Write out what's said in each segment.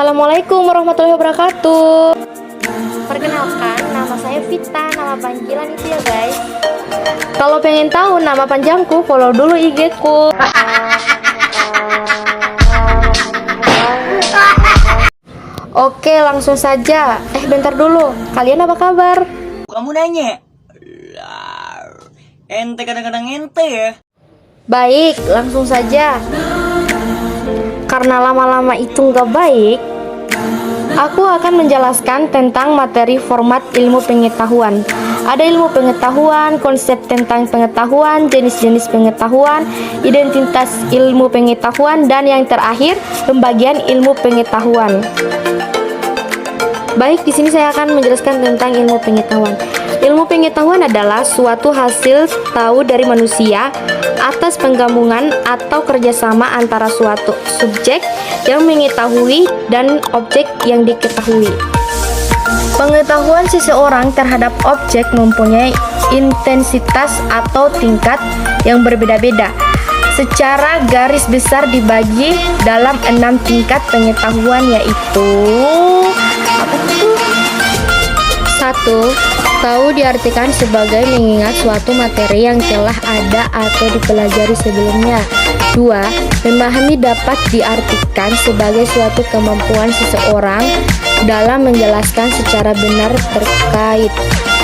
Assalamualaikum warahmatullahi wabarakatuh. Perkenalkan, nama saya Vita, nama panggilan itu ya guys. Kalau pengen tahu nama panjangku, follow dulu IG ku. Oke, langsung saja. Bentar dulu. Kalian apa kabar? Kamu nanya? Ente kadang-kadang ente ya. Baik, langsung saja. Karena lama-lama itu nggak baik, aku akan menjelaskan tentang materi format ilmu pengetahuan. Ada ilmu pengetahuan, konsep tentang pengetahuan, jenis-jenis pengetahuan, identitas ilmu pengetahuan, dan yang terakhir, pembagian ilmu pengetahuan. Baik, di sini saya akan menjelaskan tentang ilmu pengetahuan. Ilmu pengetahuan adalah suatu hasil tahu dari manusia atas penggabungan atau kerjasama antara suatu subjek yang mengetahui dan objek yang diketahui. Pengetahuan seseorang terhadap objek mempunyai intensitas atau tingkat yang berbeda-beda. Secara garis besar dibagi dalam 6 tingkat pengetahuan, yaitu 1. Tahu diartikan sebagai mengingat suatu materi yang telah ada atau dipelajari sebelumnya. 2. Memahami dapat diartikan sebagai suatu kemampuan seseorang dalam menjelaskan secara benar terkait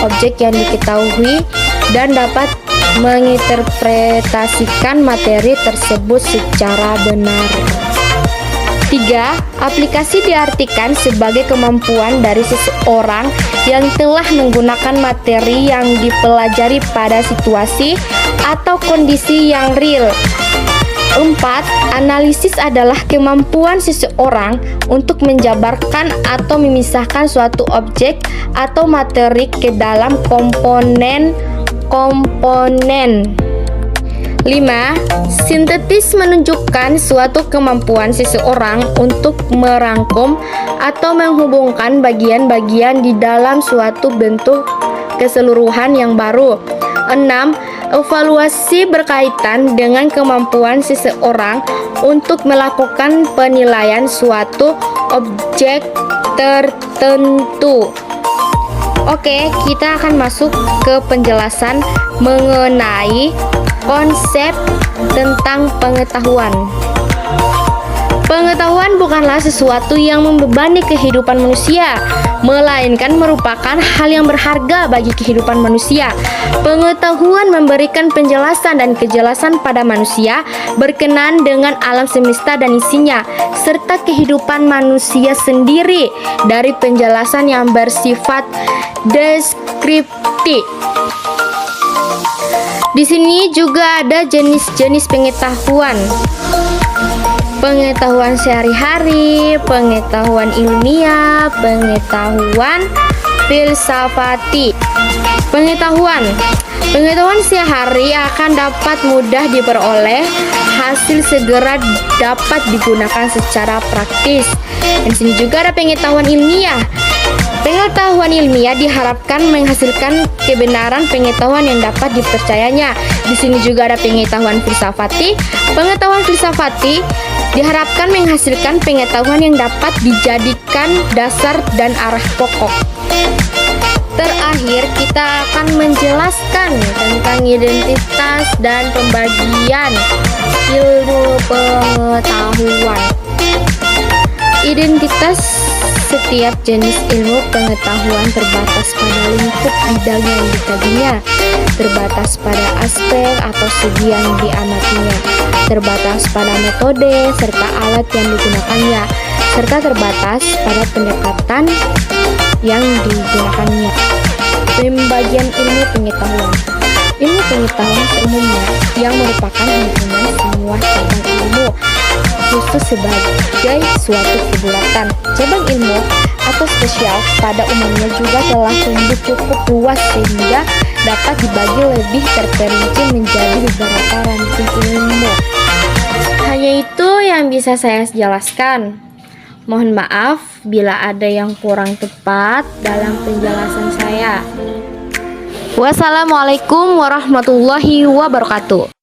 objek yang diketahui dan dapat menginterpretasikan materi tersebut secara benar. 3. Aplikasi diartikan sebagai kemampuan dari seseorang yang telah menggunakan materi yang dipelajari pada situasi atau kondisi yang real. 4. Analisis adalah kemampuan seseorang untuk menjabarkan atau memisahkan suatu objek atau materi ke dalam komponen-komponen. 5. Sintetis menunjukkan suatu kemampuan seseorang untuk merangkum atau menghubungkan bagian-bagian di dalam suatu bentuk keseluruhan yang baru. 6. Evaluasi berkaitan dengan kemampuan seseorang untuk melakukan penilaian suatu objek tertentu. Oke, kita akan masuk ke penjelasan mengenai konsep tentang pengetahuan. Pengetahuan bukanlah sesuatu yang membebani kehidupan manusia, melainkan merupakan hal yang berharga bagi kehidupan manusia. Pengetahuan memberikan penjelasan dan kejelasan pada manusia berkenaan dengan alam semesta dan isinya, serta kehidupan manusia sendiri dari penjelasan yang bersifat deskriptif. Di sini juga ada jenis-jenis pengetahuan. Pengetahuan sehari-hari, pengetahuan ilmiah, pengetahuan filsafati. Pengetahuan sehari akan dapat mudah diperoleh, hasil segera dapat digunakan secara praktis. Di sini juga ada pengetahuan ilmiah. Pengetahuan ilmiah diharapkan menghasilkan kebenaran pengetahuan yang dapat dipercayanya. Di sini juga ada pengetahuan filsafati. Pengetahuan filsafati diharapkan menghasilkan pengetahuan yang dapat dijadikan dasar dan arah pokok. Terakhir, kita akan menjelaskan tentang identitas dan pembagian ilmu pengetahuan. Identitas setiap jenis ilmu pengetahuan terbatas pada lingkup bidang yang dikajinya, terbatas pada aspek atau segi yang diamatinya, terbatas pada metode serta alat yang digunakannya, serta terbatas pada pendekatan yang digunakannya. Pembagian ilmu pengetahuan. Ilmu pengetahuan seumumnya yang merupakan himpunan semua cabang ilmu, khusus sebagai suatu kebulatan. Cabang ilmu atau spesial pada umumnya juga telah tumbuh cukup luas sehingga dapat dibagi lebih terperinci menjadi beberapa ranting ilmu. Hanya itu yang bisa saya jelaskan. Mohon maaf bila ada yang kurang tepat dalam penjelasan saya. Wassalamualaikum warahmatullahi wabarakatuh.